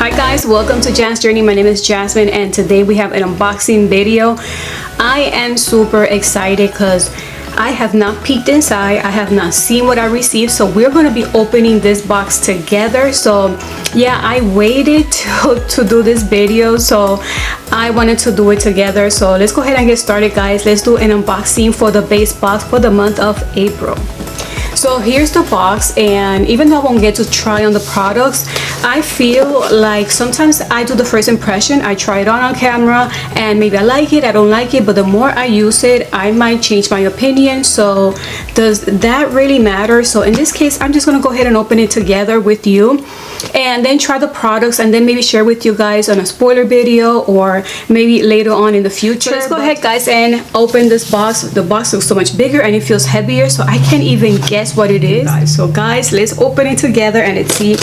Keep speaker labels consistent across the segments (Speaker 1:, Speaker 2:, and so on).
Speaker 1: Hi guys, welcome to Jan's Journey. My name is Jasmine and today we have an unboxing video. I am super excited because I have not peeked inside. I have not seen what I received, so we're going to be opening this box together. So yeah, I waited to do this video, so I wanted to do it together. So let's go ahead and get started, guys. Let's do an unboxing for the base box for the month of April. So here's the box, and even though I won't get to try on the products, I feel like sometimes I do the first impression. I try it on camera and maybe I like it, I don't like it, but the more I use it, I might change my opinion. So does that really matter? So in this case, I'm just gonna go ahead and open it together with you and then try the products and then maybe share with you guys on a spoiler video or maybe later on in the future. So let's go ahead, guys, and open this box. The box looks so much bigger and it feels heavier, so I can't even guess what it is. So guys, let's open it together and let's see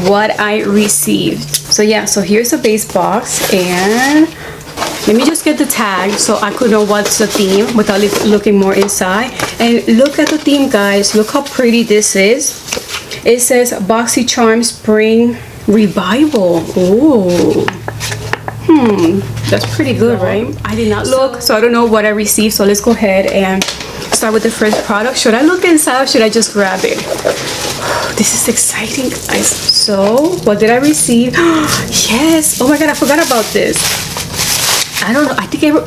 Speaker 1: what I received. So yeah, so here's the base box, and let me just get the tag so I could know what's the theme without looking more inside. And look at the theme, guys. Look how pretty this is. It says Boxycharm Spring Revival. Ooh. That's pretty good, right? I did not look, so I don't know what I received. So let's go ahead and start with the first product. Should I look inside or should I just grab it? This is exciting, guys. So what did I receive? Yes. Oh my god, I forgot about this. I don't know.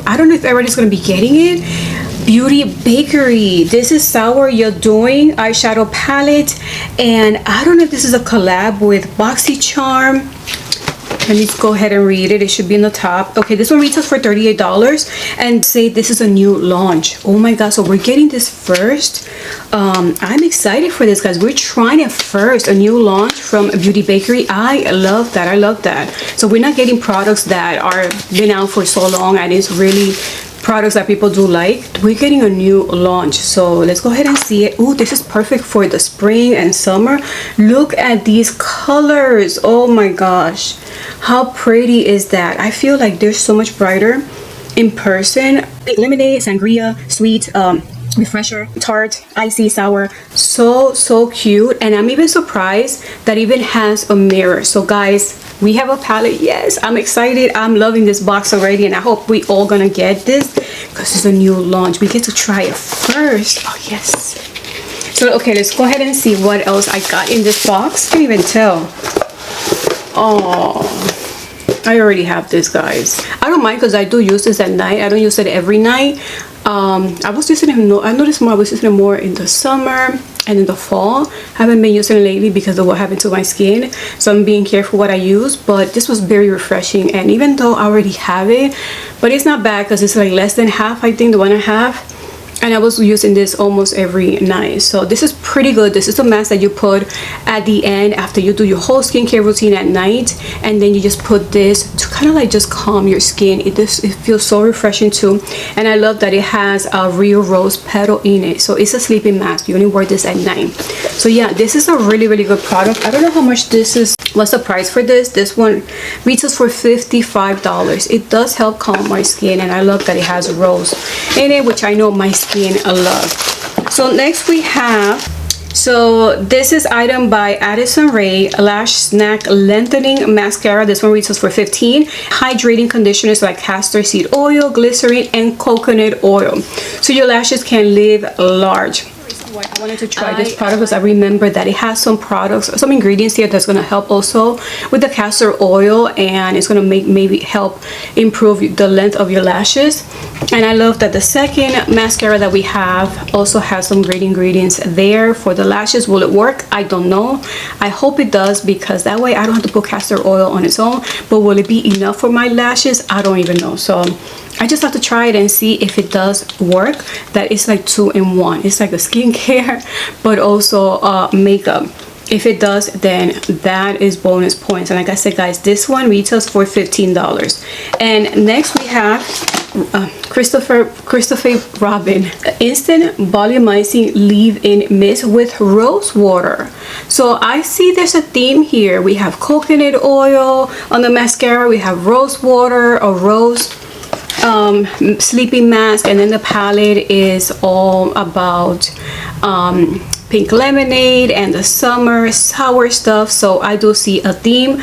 Speaker 1: I don't know if everybody's gonna be getting it. Beauty Bakery. This is Sour You're Doing eyeshadow palette, and I don't know if this is a collab with Boxycharm. Let me go ahead and read it. It should be in the top. Okay, this one retails for $38 and say this is a new launch. Oh my god, so we're getting this first. I'm excited for this, guys. We're trying it first, a new launch from Beauty Bakery. I love that. I love that. So we're not getting products that are been out for so long and it's really products that people do like. We're getting a new launch, so let's go ahead and see it. Oh, this is perfect for the spring and summer. Look at these colors. Oh my gosh, how pretty is that? I feel like they're so much brighter in person. Lemonade, sangria, sweet, refresher, tart, icy, sour. So cute. And I'm even surprised that it even has a mirror. So guys, we have a palette. Yes, I'm excited. I'm loving this box already, and I hope we all gonna get this because it's a new launch. We get to try it first. Oh yes. So okay, let's go ahead and see what else I got in this box. Can't even tell. Oh, I already have this, guys. I don't mind because I do use this at night. I don't use it every night. I was using it. I noticed more. I was using it more in the summer and in the fall. I haven't been using it lately because of what happened to my skin, so I'm being careful what I use. But this was very refreshing, and even though I already have it, but it's not bad because it's like less than half, I think, the one I have. And I was using this almost every night, so this is pretty good. This is the mask that you put at the end after you do your whole skincare routine at night, and then you just put this to kind of like just calm your skin. It feels so refreshing too, and I love that it has a real rose petal in it. So it's a sleeping mask. You only wear this at night. So yeah, this is a really good product. I don't know how much this is. What's the price for this? This one retails for $55. It does help calm my skin, and I love that it has rose in it, which I know my skin a lot. So next we have, so this is item by Addison Rae, Lash Snack Lengthening Mascara. This one retails for $15. Hydrating conditioners like castor seed oil, glycerin, and coconut oil, so your lashes can live large. I wanted to try this product because I remember that it has some products, some ingredients here that's going to help also with the castor oil, and it's going to maybe help improve the length of your lashes. And I love that the second mascara that we have also has some great ingredients there for the lashes. Will it work? I don't know. I hope it does, because that way I don't have to put castor oil on its own. But will it be enough for my lashes? I don't even know. So I just have to try it and see if it does work. That is like 2-in-1. It's like a skincare but also makeup. If it does, then that is bonus points. And like I said, guys, this one retails for $15. And next we have Christopher Robin Instant Volumizing Leave-In Mist with Rose Water. So I see there's a theme here. We have coconut oil on the mascara. We have rose water, or rose sleeping mask, and then the palette is all about pink lemonade and the summer sour stuff, so I do see a theme.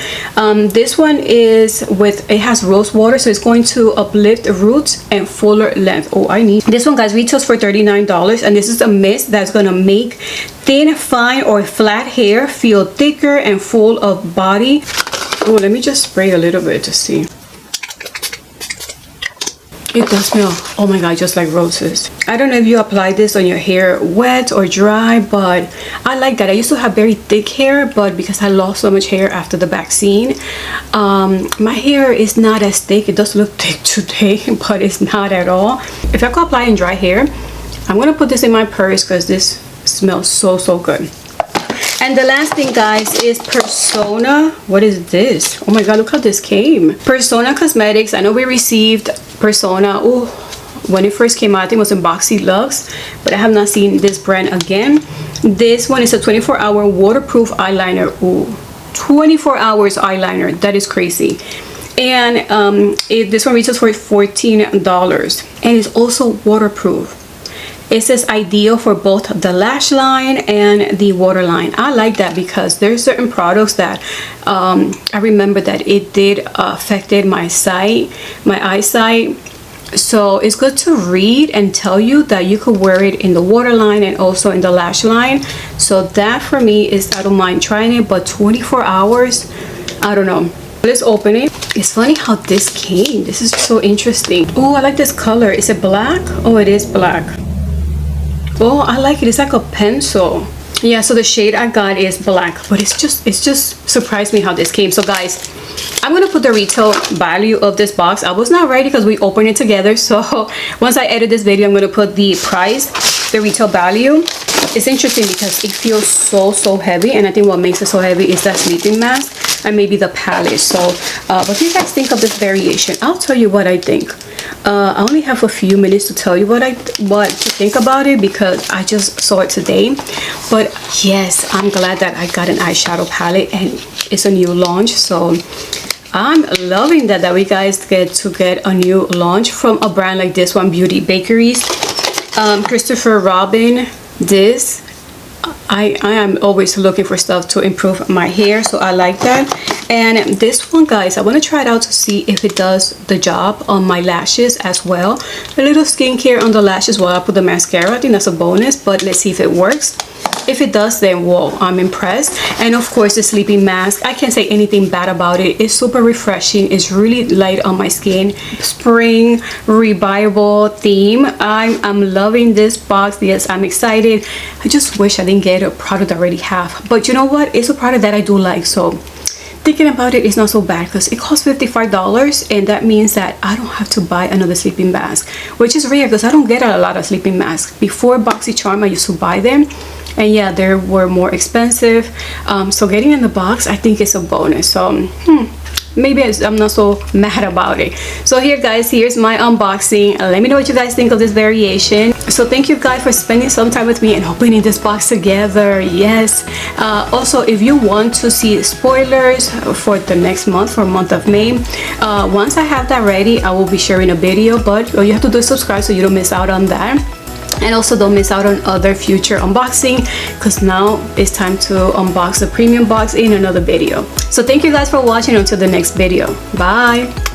Speaker 1: This one is with, it has rose water, so it's going to uplift roots and fuller length. Oh, I need this one, guys. Retails for $39, and this is a mist that's gonna make thin, fine, or flat hair feel thicker and full of body. Oh, let me just spray a little bit to see. It does smell, oh my god, just like roses. I don't know if you apply this on your hair wet or dry, but I like that. I used to have very thick hair, but because I lost so much hair after the vaccine, my hair is not as thick. It does look thick today, but it's not at all. If I could apply in dry hair, I'm gonna put this in my purse because this smells so good. And the last thing, guys, is Persona. What is this? Oh my god, look how this came. Persona Cosmetics. I know we received Persona, oh, when it first came out. I think it was in Boxy Luxe, but I have not seen this brand again. This one is a 24-hour waterproof eyeliner. Ooh, 24 hours eyeliner. That is crazy. And this one retails for $14, and it's also waterproof. It says ideal for both the lash line and the waterline. I like that because there's certain products that I remember that it did affected my eyesight. So it's good to read and tell you that you could wear it in the waterline and also in the lash line. So that for me is, I don't mind trying it, but 24 hours, I don't know. Let's open it. It's funny how this came. This is so interesting. Oh, I like this color. Is it black? Oh, it is black. Oh, I like it. It's like a pencil. Yeah, so the shade I got is black, but it's just surprised me how this came. So guys, I'm gonna put the retail value of this box. I was not ready because we opened it together, so once I edit this video, I'm gonna put the price, the retail value. It's interesting because it feels so heavy, and I think what makes it so heavy is that sleeping mask and maybe the palette. So what do you guys think of this variation? I'll tell you what I think. I only have a few minutes to tell you what to think about it because I just saw it today. But yes, I'm glad that I got an eyeshadow palette and it's a new launch. So I'm loving that we guys get a new launch from a brand like this one, Beauty Bakeries. Christopher Robin. This I am always looking for stuff to improve my hair, so I like that. And this one, guys, I want to try it out to see if it does the job on my lashes as well. A little skincare on the lashes while I put the mascara. I think that's a bonus, but let's see if it works. If it does, then whoa, I'm impressed. And of course, the sleeping mask, I can't say anything bad about it. It's super refreshing. It's really light on my skin. Spring revival theme. I'm loving this box. Yes, I'm excited. I just wish I didn't get a product I already have, but you know what, it's a product that I do like, so thinking about it is not so bad because it costs $55, and that means that I don't have to buy another sleeping mask, which is rare because I don't get a lot of sleeping masks. Before Boxycharm, I used to buy them, and yeah, they were more expensive. So getting in the box, I think it's a bonus. So maybe I'm not so mad about it. So here, guys, here's my unboxing. Let me know what you guys think of this variation. So thank you guys for spending some time with me and opening this box together. Yes. Also, if you want to see spoilers for the next month, for month of May, once I have that ready, I will be sharing a video, but all you have to do is subscribe so you don't miss out on that. And also don't miss out on other future unboxing, because now it's time to unbox the premium box in another video. So thank you guys for watching. Until the next video, bye.